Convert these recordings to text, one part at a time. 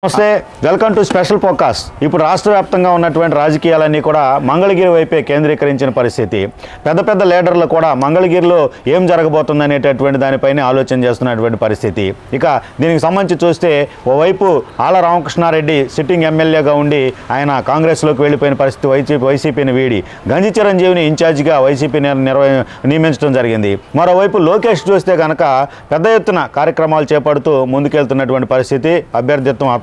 నమస్తే, welcome to special focus. ఇప్పుడు రాష్ట్ర వ్యాప్తంగా ఉన్నటువంటి రాజకీయాలన్నీ కూడా మంగళగిరి వైపే కేంద్రీకరించిన పరిస్థితి. పెద్ద పెద్ద లీడర్లు కూడా మంగళగిరిలో ఏం జరగబోతుంది అనేటటువంటి దానిపైన ఆలోచన చేస్తున్నటువంటి పరిస్థితి. ఇక దీనికి సంబంధించి చూస్తే ఓవైపు ఆళ్ళ రామకృష్ణారెడ్డి సిట్టింగ్ ఎమ్మెల్యేగా ఉండి ఆయన కాంగ్రెస్లోకి వెళ్ళిపోయిన పరిస్థితి, వైసీపీని వీడి గంజి చిరంజీవిని ఇన్ఛార్జిగా వైసీపీ నియమించడం జరిగింది. మరోవైపు లోకేష్ చూస్తే కనుక పెద్ద ఎత్తున కార్యక్రమాలు చేపడుతూ ముందుకెళ్తున్నటువంటి పరిస్థితి. అభ్యర్థిత్వం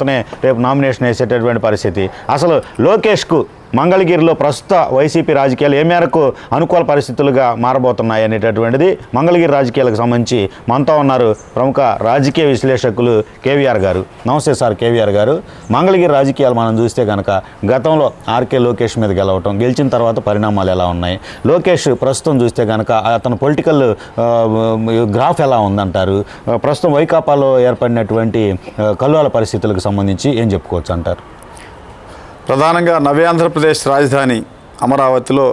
రేపు నామినేషన్ వేసేటటువంటి పరిస్థితి. అసలు లోకేష్కు మంగళగిరిలో ప్రస్తుత వైసీపీ రాజకీయాలు ఏ మేరకు అనుకూల పరిస్థితులుగా మారబోతున్నాయి అనేటటువంటిది మంగళగిరి రాజకీయాలకు సంబంధించి మనతో ఉన్నారు ప్రముఖ రాజకీయ విశ్లేషకులు కేవీఆర్ గారు. నమస్తే సార్ కేవీఆర్ గారు. మంగళగిరి రాజకీయాలు మనం చూస్తే కనుక గతంలో ఆర్కే లోకేష్ మీద గెలిచిన తర్వాత పరిణామాలు ఎలా ఉన్నాయి, లోకేష్ ప్రస్తుతం చూస్తే కనుక అతను పొలిటికల్ గ్రాఫ్ ఎలా ఉందంటారు, ప్రస్తుతం వైకాపాలో ఏర్పడినటువంటి కల్లోల పరిస్థితులకు సంబంధించి ఏం చెప్పుకోవచ్చు అంటారు? ప్రధానంగా నవ్యాంధ్రప్రదేశ్ రాజధాని అమరావతిలో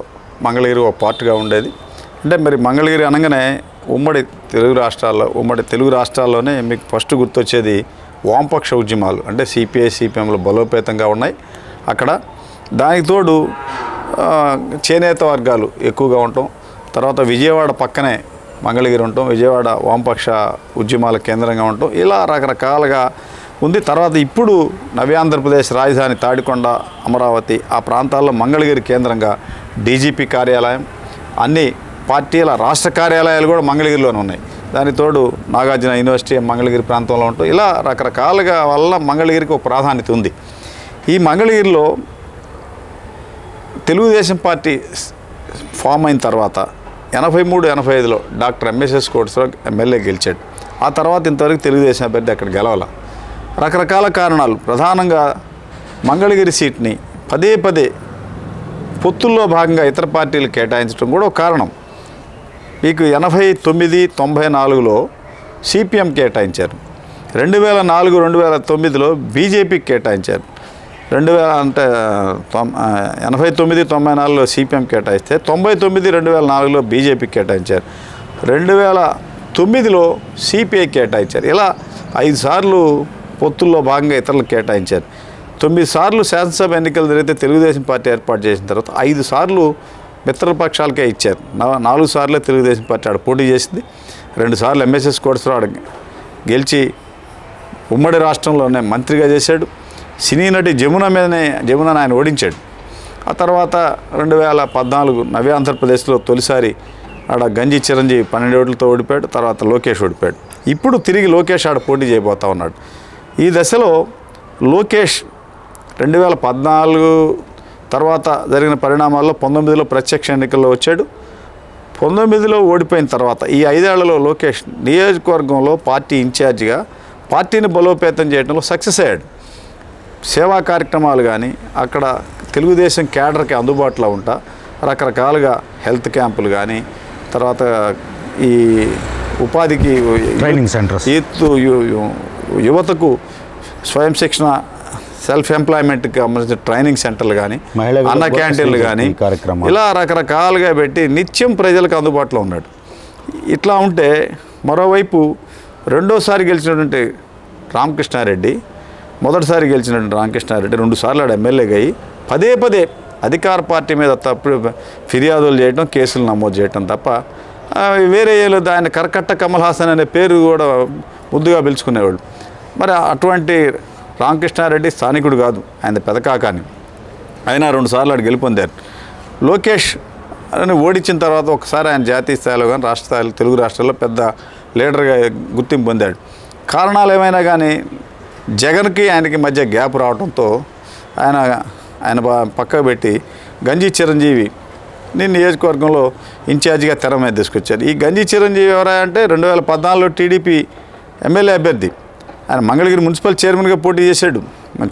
మంగళగిరి ఒక పార్ట్గా ఉండేది. అంటే మరి మంగళగిరి అనగానే ఉమ్మడి తెలుగు రాష్ట్రాల్లోనే మీకు ఫస్ట్ గుర్తొచ్చేది వామపక్ష ఉద్యమాలు, అంటే సిపిఐ సిపిఎంలు బలోపేతంగా ఉన్నాయి అక్కడ. దానికి తోడు చేనేత వర్గాలు ఎక్కువగా ఉండటం, తర్వాత విజయవాడ పక్కనే మంగళగిరి ఉండటం, విజయవాడ వామపక్ష ఉద్యమాల కేంద్రంగా ఉండటం, ఇలా రకరకాలుగా ఉంది. తర్వాత ఇప్పుడు నవ్యాంధ్రప్రదేశ్ రాజధాని తాడికొండ, అమరావతి ఆ ప్రాంతాల్లో మంగళగిరి కేంద్రంగా డీజీపీ కార్యాలయం, అన్ని పార్టీల రాష్ట్ర కార్యాలయాలు కూడా మంగళగిరిలోనే ఉన్నాయి. దానికి తోడు నాగార్జున యూనివర్సిటీ మంగళగిరి ప్రాంతంలో ఉంటుంది. ఇలా రకరకాలుగా వల్ల మంగళగిరికి ఒక ప్రాధాన్యత ఉంది. ఈ మంగళగిరిలో తెలుగుదేశం పార్టీ ఫామ్ అయిన తర్వాత 83-85లో డాక్టర్ ఎంఎస్ఎస్ కోటేశ్వరరావు ఎమ్మెల్యే గెలిచాడు. ఆ తర్వాత ఇంతవరకు తెలుగుదేశం అభ్యర్థి అక్కడ గెలవాల. రకరకాల కారణాలు, ప్రధానంగా మంగళగిరి సీట్ని పదే పొత్తుల్లో భాగంగా ఇతర పార్టీలు కేటాయించడం కూడా ఒక కారణం. మీకు 89-94లో సిపిఎం కేటాయించారు, 2004-2009లో బీజేపీకి కేటాయించారు, 89-94లో సిపిఎం కేటాయిస్తే 99-2004లో బీజేపీకి కేటాయించారు, 2009లో సిపిఐ కేటాయించారు. ఇలా 5 సార్లు పొత్తుల్లో భాగంగా ఇతరులకు కేటాయించారు. 9 సార్లు శాసనసభ ఎన్నికలు జరిగితే తెలుగుదేశం పార్టీ ఏర్పాటు చేసిన తర్వాత 5 సార్లు మిత్రపక్షాలకే ఇచ్చారు. 4 సార్లే తెలుగుదేశం పార్టీ ఆడ పోటీ చేసింది. 2 సార్లు ఎంఎస్ఎస్ కోటేశ్వరరావు గెలిచి ఉమ్మడి రాష్ట్రంలోనే మంత్రిగా చేశాడు. సినీ నటి జమునని ఆయన ఓడించాడు. ఆ తర్వాత 2014 నవ్యాంధ్రప్రదేశ్లో తొలిసారి ఆడ గంజి చిరంజీవి 12 ఓట్లతో ఓడిపోయాడు. తర్వాత లోకేష్ ఓడిపోయాడు. ఇప్పుడు తిరిగి లోకేష్ ఆడ పోటీ చేయబోతా ఉన్నాడు. ఈ దశలో లోకేష్ 2014 తర్వాత జరిగిన పరిణామాల్లో 19లో ప్రత్యక్ష ఎన్నికల్లో వచ్చాడు. 19లో ఓడిపోయిన తర్వాత ఈ 5 ఏళ్లలో లోకేష్ నియోజకవర్గంలో పార్టీ ఇన్ఛార్జిగా పార్టీని బలోపేతం చేయడంలో సక్సెస్ అయ్యాడు. సేవా కార్యక్రమాలు కానీ అక్కడ తెలుగుదేశం క్యాడర్కి అందుబాటులో ఉంటా రకరకాలుగా హెల్త్ క్యాంపులు కానీ, తర్వాత ఈ ఉపాధికి ట్రైనింగ్ సెంటర్స్, యువతకు స్వయం శిక్షణ సెల్ఫ్ ఎంప్లాయ్మెంట్కి సంబంధించిన ట్రైనింగ్ సెంటర్లు కానీ, అన్న క్యాంటీన్లు కానీ, ఇలా రకరకాలుగా పెట్టి నిత్యం ప్రజలకు అందుబాటులో ఉన్నాడు. ఇట్లా ఉంటే మరోవైపు రెండోసారి గెలిచినటువంటి రామకృష్ణారెడ్డి, మొదటిసారి గెలిచినటువంటి రామకృష్ణారెడ్డి 2 సార్లు ఆడ ఎమ్మెల్యేగా అయ్యి పదే అధికార పార్టీ మీద తప్పుడు ఫిర్యాదులు చేయడం, కేసులు నమోదు చేయడం తప్ప వేరే లేదు. ఆయన కరకట్ట కమల్ హాసన్ అనే పేరు కూడా ముద్దుగా పిలుచుకునేవాడు. మరి అటువంటి రామకృష్ణారెడ్డి స్థానికుడు కాదు, ఆయన పెదకాకాని. అయినా 2 సార్లు ఆడు గెలుపొందారు. లోకేష్ అని ఓడించిన తర్వాత ఒకసారి ఆయన జాతీయ స్థాయిలో కానీ రాష్ట్ర స్థాయిలో తెలుగు రాష్ట్రాల్లో పెద్ద లీడర్గా గుర్తింపు పొందాడు. కారణాలు ఏమైనా కానీ జగన్కి ఆయనకి మధ్య గ్యాప్ రావడంతో ఆయన పక్కకు పెట్టి గంజి చిరంజీవి నియోజకవర్గంలో ఇన్ఛార్జిగా తెర మీద తీసుకొచ్చారు. ఈ గంజి చిరంజీవి ఎవరా అంటే 2014లో టీడీపీ ఎమ్మెల్యే అభ్యర్థి. ఆయన మంగళగిరి మున్సిపల్ చైర్మన్గా పోటీ చేశాడు,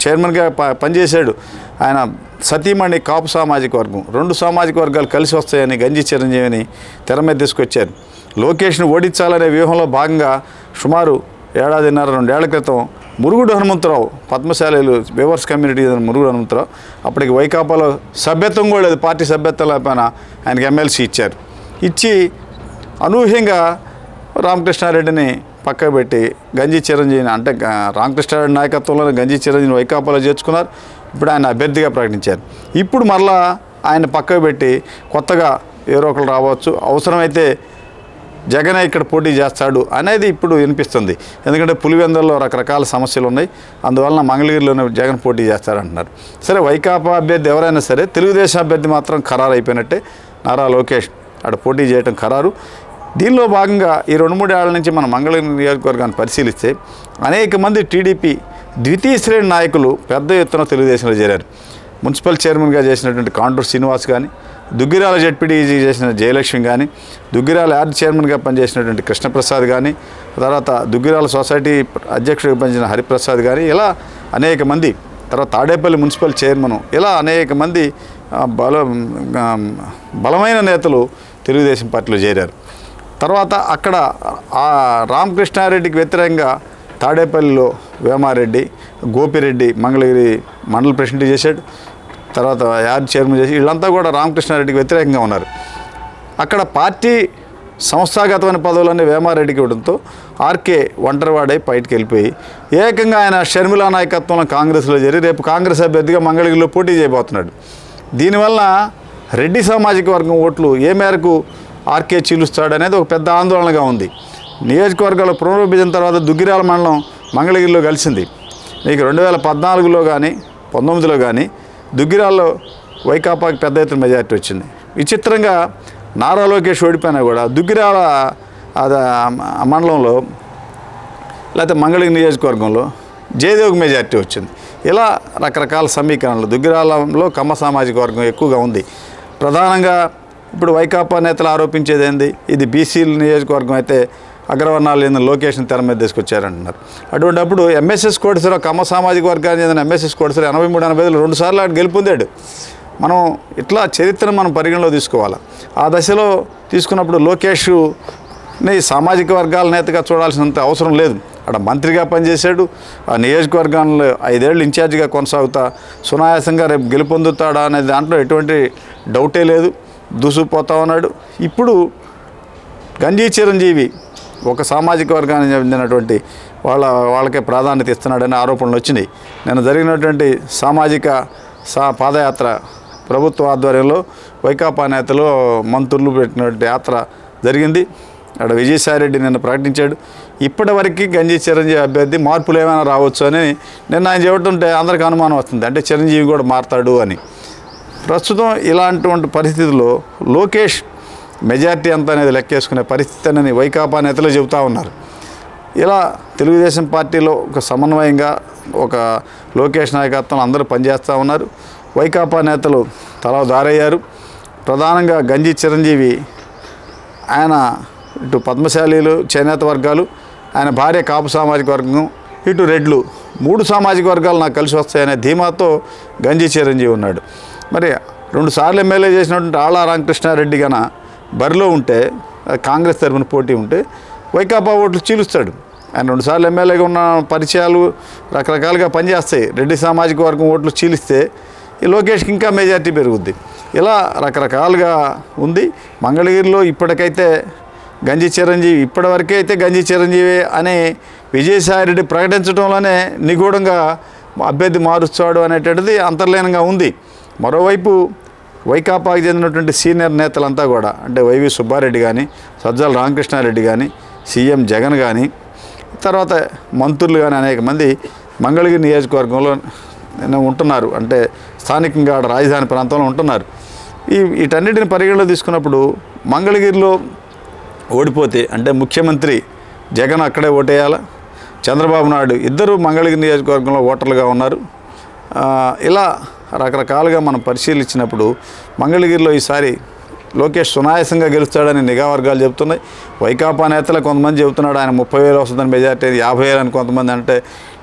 చైర్మన్గా పనిచేశాడు. ఆయన సతీమణి కాపు సామాజిక వర్గం, 2 సామాజిక వర్గాలు కలిసి వస్తాయని గంజి చిరంజీవిని తెర మీద తీసుకొచ్చారు. లోకేష్ను ఓడించాలనే వ్యూహంలో భాగంగా సుమారు 1.5-2 ఏళ్ల క్రితం మురుగుడు హనుమంతరావు, పద్మశాలీలు వేవర్స్ కమ్యూనిటీ మురుగుడు హనుమంతరావు, అప్పటికి వైకాపాలో సభ్యత్వం కూడా లేదు, పార్టీ సభ్యత్వం లేకపోయినా ఆయనకి ఎమ్మెల్సీ ఇచ్చారు. ఇచ్చి అనూహ్యంగా రామకృష్ణారెడ్డిని పక్కకు పెట్టి గంజి చిరంజీవిని అంటే రామకృష్ణారెడ్డి నాయకత్వంలో గంజి చిరంజీవిని వైకాపాలో చేర్చుకున్నారు. ఇప్పుడు ఆయన అభ్యర్థిగా ప్రకటించారు. ఇప్పుడు మరలా ఆయన పక్కకు పెట్టి కొత్తగా ఎవరో ఒకరు రావచ్చు, అవసరమైతే జగన్ ఇక్కడ పోటీ చేస్తాడు అనేది ఇప్పుడు వినిపిస్తుంది. ఎందుకంటే పులివెందులలో రకరకాల సమస్యలు ఉన్నాయి, అందువలన మంగళగిరిలోనే జగన్ పోటీ చేస్తారంటున్నారు. సరే, వైకాపా అభ్యర్థి ఎవరైనా సరే తెలుగుదేశం అభ్యర్థి మాత్రం ఖరారు అయిపోయినట్టే. నారా లోకేష్ అక్కడ పోటీ చేయడం ఖరారు. దీనిలో భాగంగా ఈ 2-3 ఏళ్ల నుంచి మన మంగళగిరి నియోజకవర్గాన్ని పరిశీలిస్తే అనేక మంది టీడీపీ ద్వితీయ శ్రేణి నాయకులు పెద్ద ఎత్తున తెలుగుదేశంలో చేరారు. మున్సిపల్ చైర్మన్గా చేసినటువంటి కాంటూరు శ్రీనివాస్ కానీ, దుగ్గిరాల జెడ్పీటీసీ చేసిన జయలక్ష్మి కానీ, దుగ్గిరాల యార్డ్ చైర్మన్గా పనిచేసినటువంటి కృష్ణప్రసాద్ కానీ, తర్వాత దుగ్గిరాల సొసైటీ అధ్యక్షుడిగా పనిచేసిన హరిప్రసాద్ కానీ, ఇలా అనేక మంది, తర్వాత తాడేపల్లి మున్సిపల్ చైర్మన్, ఇలా అనేక మంది బలమైన నేతలు తెలుగుదేశం పార్టీలో చేరారు. తర్వాత అక్కడ రామకృష్ణారెడ్డికి వ్యతిరేకంగా తాడేపల్లిలో వేమారెడ్డి, గోపిరెడ్డి మంగళగిరి మండల ప్రెసిడెంట్ చేశాడు, తర్వాత యార్డ్ చైర్మన్ చేసి వీళ్ళంతా కూడా రామకృష్ణారెడ్డికి వ్యతిరేకంగా ఉన్నారు. అక్కడ పార్టీ సంస్థాగతమైన పదవులన్నీ వేమారెడ్డికి ఇవ్వడంతో ఆర్కే ఒంటరివాడై బయటికి వెళ్ళిపోయి ఏకంగా ఆయన షర్మిలా నాయకత్వంలో కాంగ్రెస్లో చేరి రేపు కాంగ్రెస్ అభ్యర్థిగా మంగళగిరిలో పోటీ చేయబోతున్నాడు. దీనివల్ల రెడ్డి సామాజిక వర్గం ఓట్లు ఏ మేరకు ఆర్కే చీలుస్తాడనేది ఒక పెద్ద ఆందోళనగా ఉంది. నియోజకవర్గాల పునర్విభజన తర్వాత దుగ్గిరాల మండలం మంగళగిరిలో కలిసింది. మీకు 2014లో కానీ 19లో కానీ దుగ్గిరాల్లో వైకాపాకి పెద్ద ఎత్తున మెజారిటీ వచ్చింది. విచిత్రంగా నారా లోకేష్ ఓడిపోయినా కూడా దుగ్గిరాల మండలంలో లేకపోతే మంగళగిరి నియోజకవర్గంలో జయదేవ్కి మెజారిటీ వచ్చింది. ఇలా రకరకాల సమీకరణలు. దుగ్గిరాలంలో కమ్మ సామాజిక వర్గం ఎక్కువగా ఉంది. ప్రధానంగా ఇప్పుడు వైకాపా నేతలు ఆరోపించేది ఏంది, ఇది బీసీల నియోజకవర్గం అయితే అగ్రవర్ణాలు ఏందని లోకేష్ని తెర మీద తీసుకొచ్చారంటున్నారు. అటువంటిప్పుడు ఎంఎస్ఎస్ కోడిసర కమ్మ సామాజిక వర్గానికి చెందిన ఎంఎస్ఎస్ కోడిసర 83-85 2 సార్లు ఆడు గెలుపొందాడు. మనం ఇట్లా చరిత్రను మనం పరిగణలో తీసుకోవాలి. ఆ దశలో తీసుకున్నప్పుడు లోకేష్ని సామాజిక వర్గాల నేతగా చూడాల్సినంత అవసరం లేదు. అక్కడ మంత్రిగా పనిచేశాడు. ఆ నియోజకవర్గాల్లో 5 ఏళ్ళు ఇన్ఛార్జిగా కొనసాగుతా సునాయాసంగా రేపు గెలుపొందుతాడా అనే దాంట్లో ఎటువంటి డౌటే లేదు. దూసుకుపోతా ఉన్నాడు. ఇప్పుడు గంజి చిరంజీవి ఒక సామాజిక వర్గానికి చెందినటువంటి వాళ్ళకే ప్రాధాన్యత ఇస్తున్నాడనే ఆరోపణలు వచ్చినాయి. నేను జరిగినటువంటి సామాజిక పాదయాత్ర ప్రభుత్వ ఆధ్వర్యంలో వైకాపా నేతలు మంత్రులు పెట్టినటువంటి యాత్ర జరిగింది. అక్కడ విజయసాయిరెడ్డి నిన్న ప్రకటించాడు, ఇప్పటివరకు గంజి చిరంజీవి అభ్యర్థి మార్పులు ఏమైనా రావచ్చు అని. నిన్న ఆయన చెబుతుంటే అందరికీ అనుమానం వస్తుంది, అంటే చిరంజీవి కూడా మారతాడు అని. ప్రస్తుతం ఇలాంటి పరిస్థితుల్లో లోకేష్ మెజార్టీ అంతా అనేది లెక్కేసుకునే పరిస్థితి అని వైకాపా నేతలు చెబుతూ ఉన్నారు. ఇలా తెలుగుదేశం పార్టీలో ఒక సమన్వయంగా ఒక లోకేష్ నాయకత్వం అందరూ పనిచేస్తూ ఉన్నారు. వైకాపా నేతలు తలా దారయ్యారు. ప్రధానంగా గంజి చిరంజీవి ఆయన ఇటు పద్మశాలీలు చేనేత వర్గాలు, ఆయన భార్య కాపు సామాజిక వర్గం, ఇటు రెడ్లు 3 సామాజిక వర్గాలు నాకు కలిసి వస్తాయనే ధీమాతో గంజి చిరంజీవి ఉన్నాడు. మరి 2 సార్లు ఎమ్మెల్యే చేసినటువంటి ఆళ్ళ రామకృష్ణారెడ్డి గన బరిలో ఉంటే, కాంగ్రెస్ తరఫున పోటీ ఉంటే వైకాపా ఓట్లు చీలుస్తాడు. ఆయన 2 సార్లు ఎమ్మెల్యేగా ఉన్న పరిచయాలు రకరకాలుగా పనిచేస్తాయి. రెడ్డి సామాజిక వర్గం ఓట్లు చీలిస్తే ఈ లోకేష్కి ఇంకా మెజార్టీ పెరుగుద్ది. ఇలా రకరకాలుగా ఉంది. మంగళగిరిలో ఇప్పటికైతే గంజి చిరంజీవి, ఇప్పటివరకే అయితే గంజి చిరంజీవి అని విజయసాయిరెడ్డి ప్రకటించడంలోనే నిగూఢంగా అభ్యర్థి మారుస్తాడు అనేటువంటిది అంతర్లీనంగా ఉంది. మరోవైపు వైకాపాకి చెందినటువంటి సీనియర్ నేతలంతా కూడా, అంటే వైవి సుబ్బారెడ్డి కానీ, సజ్జల రామకృష్ణారెడ్డి కానీ, సీఎం జగన్ కానీ, తర్వాత మంత్రులు కానీ అనేక మంది మంగళగిరి నియోజకవర్గంలో ఉంటున్నారు. అంటే స్థానికంగా రాజధాని ప్రాంతంలో ఉంటున్నారు. వీటన్నిటిని పరిగణలో తీసుకున్నప్పుడు మంగళగిరిలో ఓడిపోతే, అంటే ముఖ్యమంత్రి జగన్ అక్కడే ఓటేయాలా, చంద్రబాబు నాయుడు ఇద్దరు మంగళగిరి నియోజకవర్గంలో ఓటర్లుగా ఉన్నారు. ఇలా రకరకాలుగా మనం పరిశీలించినప్పుడు మంగళగిరిలో ఈసారి లోకేష్ సునాయాసంగా గెలుస్తాడని నిఘా వర్గాలు చెబుతున్నాయి. వైకాపా నేతలు కొంతమంది చెబుతున్నాడు ఆయన 30,000 వస్తుందని, మెజార్టీ 50,000 అని కొంతమంది. అంటే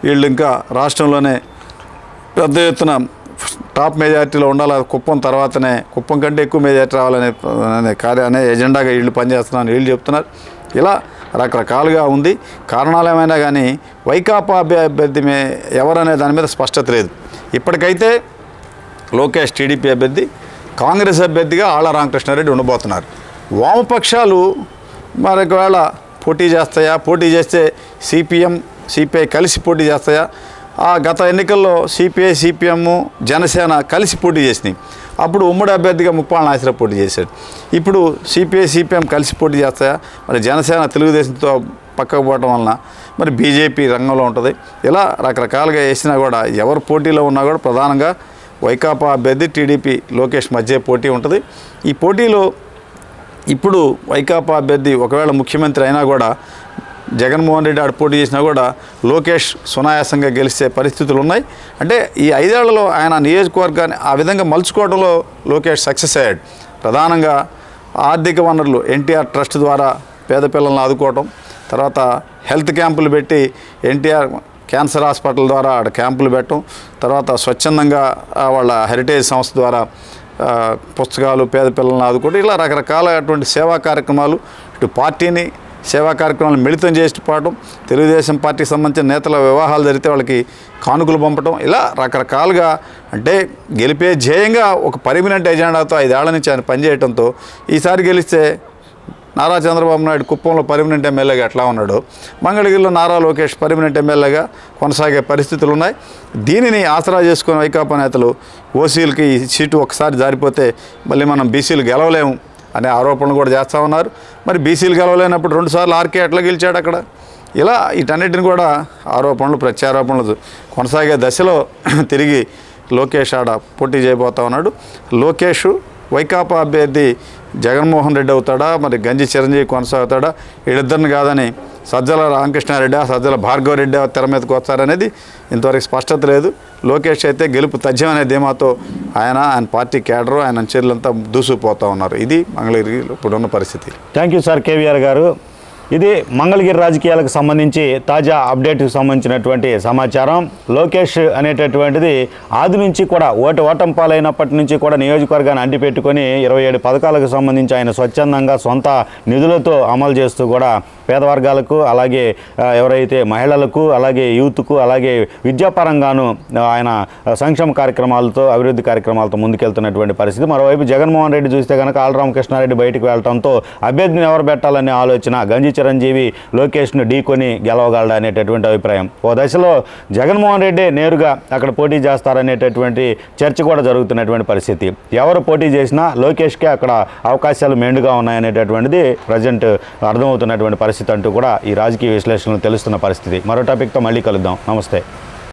వీళ్ళు ఇంకా రాష్ట్రంలోనే పెద్ద ఎత్తున టాప్ మెజార్టీలో ఉండాలి, కుప్పం తర్వాతనే, కుప్పం కంటే ఎక్కువ మెజార్టీ రావాలనే ఎజెండాగా వీళ్ళు పనిచేస్తున్నారని వీళ్ళు చెప్తున్నారు. ఇలా రకరకాలుగా ఉంది. కారణాలు ఏమైనా కానీ వైకాపా అభ్యర్థి ఎవరనే దాని మీద స్పష్టత లేదు. ఇప్పటికైతే లోకేష్ టీడీపీ అభ్యర్థి, కాంగ్రెస్ అభ్యర్థిగా ఆళ్ళ రామకృష్ణారెడ్డి ఉండబోతున్నారు. వామపక్షాలు మరొకవేళ పోటీ చేస్తాయా, పోటీ చేస్తే సిపిఎం సిపిఐ కలిసి పోటీ చేస్తాయా? ఆ గత ఎన్నికల్లో సిపిఐ సిపిఎం జనసేన కలిసి పోటీ చేసినాయి. అప్పుడు ఉమ్మడి అభ్యర్థిగా ముప్పాళ్ళ నాగేశ్వరరావు పోటీ చేశాడు. ఇప్పుడు సిపిఐ సిపిఎం కలిసి పోటీ చేస్తాయా? మరి జనసేన తెలుగుదేశంతో పక్కకు పోవడం వలన మరి బీజేపీ రంగంలో ఉంటుంది. ఇలా రకరకాలుగా వేసినా కూడా ఎవరు పోటీలో ఉన్నా కూడా ప్రధానంగా వైకాపా అభ్యర్థి టీడీపీ లోకేష్ మధ్య పోటీ ఉంటుంది. ఈ పోటీలో ఇప్పుడు వైకాపా అభ్యర్థి ఒకవేళ ముఖ్యమంత్రి అయినా కూడా జగన్మోహన్ రెడ్డి ఆడ పోటీ చేసినా కూడా లోకేష్ సునాయాసంగా గెలిచే పరిస్థితులు ఉన్నాయి. అంటే ఈ 5 ఏళ్లలో ఆయన నియోజకవర్గాన్ని ఆ విధంగా మలుచుకోవడంలో లోకేష్ సక్సెస్ అయ్యాడు. ప్రధానంగా ఆర్థిక వనరులు ఎన్టీఆర్ ట్రస్ట్ ద్వారా పేద పిల్లలను ఆదుకోవటం, తర్వాత హెల్త్ క్యాంపులు పెట్టి ఎన్టీఆర్ క్యాన్సర్ హాస్పిటల్ ద్వారా ఆడ క్యాంపులు పెట్టడం, తర్వాత స్వచ్ఛందంగా వాళ్ళ హెరిటేజ్ సంస్థ ద్వారా పుస్తకాలు పేద పిల్లలను ఆదుకోవడం, ఇలా రకరకాలైనటువంటి సేవా కార్యక్రమాలు, ఇటు పార్టీని సేవా కార్యక్రమాలు మిళితం చేసి పాడటం, తెలుగుదేశం పార్టీకి సంబంధించిన నేతల వివాహాలు జరిగితే వాళ్ళకి కానుకలు పంపటం, ఇలా రకరకాలుగా అంటే గెలిపే ధ్యేయంగా ఒక పర్మనెంట్ ఎజెండాతో 5 ఏళ్ల నుంచి ఆయన పనిచేయడంతో ఈసారి గెలిస్తే నారా చంద్రబాబు నాయుడు కుప్పంలో పర్మనెంట్ ఎమ్మెల్యేగా ఎట్లా ఉన్నాడు, మంగళగిరిలో నారా లోకేష్ పర్మనెంట్ ఎమ్మెల్యేగా కొనసాగే పరిస్థితులు ఉన్నాయి. దీనిని ఆసరా చేసుకుని వైకాపా నేతలు ఓసీలకి ఈ సీటు ఒకసారి జారిపోతే మళ్ళీ మనం బీసీలు గెలవలేము అనే ఆరోపణలు కూడా చేస్తూ ఉన్నారు. మరి బీసీలు గెలవలేనప్పుడు 2 సార్లు ఆర్కే ఎట్లా గెలిచాడు అక్కడ? ఇలా వీటన్నిటిని కూడా ఆరోపణలు ప్రత్యారోపణలు కొనసాగే దశలో తిరిగి లోకేష్ ఆడ పోటీ చేయబోతా ఉన్నాడు. లోకేష్ వైకాపా అభ్యర్థి జగన్మోహన్ రెడ్డి అవుతాడా, మరి గంజి చిరంజీవి కొనసాగుతాడా, వీళ్ళిద్దరిని కాదని సజ్జల రామకృష్ణారెడ్డి సజ్జల భార్గవరెడ్డి తెర మీదకి వస్తారనేది ఇంతవరకు స్పష్టత లేదు. లోకేష్ అయితే గెలుపు తథ్యం అనే ధీమాతో ఆయన పార్టీ క్యాడరు ఆయన చర్యలంతా దూసుకుపోతూ ఉన్నారు. ఇది మంగళగిరిలో ఇప్పుడున్న పరిస్థితి. థ్యాంక్ యూ సార్ కేవీఆర్ గారు. ఇది మంగళగిరి రాజకీయాలకు సంబంధించి తాజా అప్డేట్కి సంబంధించినటువంటి సమాచారం. లోకేష్ అనేటటువంటిది ఆది నుంచి కూడా ఓటం పాలైనప్పటి నుంచి కూడా నియోజకవర్గాన్ని అంటిపెట్టుకొని 27 పథకాలకు సంబంధించి ఆయన స్వచ్ఛందంగా సొంత నిధులతో అమలు చేస్తూ కూడా పేద వర్గాలకు, అలాగే ఎవరైతే మహిళలకు, అలాగే యూత్కు, అలాగే విద్యాపరంగాను ఆయన సంక్షేమ కార్యక్రమాలతో, అభివృద్ధి కార్యక్రమాలతో ముందుకెళ్తున్నటువంటి పరిస్థితి. మరోవైపు జగన్మోహన్ రెడ్డి చూస్తే కనుక ఆలరామకృష్ణారెడ్డి బయటకు వెళ్ళడంతో అభ్యర్థిని ఎవరు పెట్టాలనే ఆలోచన, గంజి చిరంజీవి లోకేష్ను ఢీకొని గెలవగలడా అనేటటువంటి అభిప్రాయం. ఓ దశలో జగన్మోహన్ రెడ్డి నేరుగా అక్కడ పోటీ చేస్తారనేటటువంటి చర్చ కూడా జరుగుతున్నటువంటి పరిస్థితి. ఎవరు పోటీ చేసినా లోకేష్కే అక్కడ అవకాశాలు మెండుగా ఉన్నాయనేటటువంటిది ప్రజెంట్ అర్థమవుతున్నటువంటి పరిస్థితి అంటూ కూడా ఈ రాజకీయ విశ్లేషణలు తెలుస్తున్న పరిస్థితి. మరో టాపిక్తో మళ్ళీ కలుద్దాం. నమస్తే.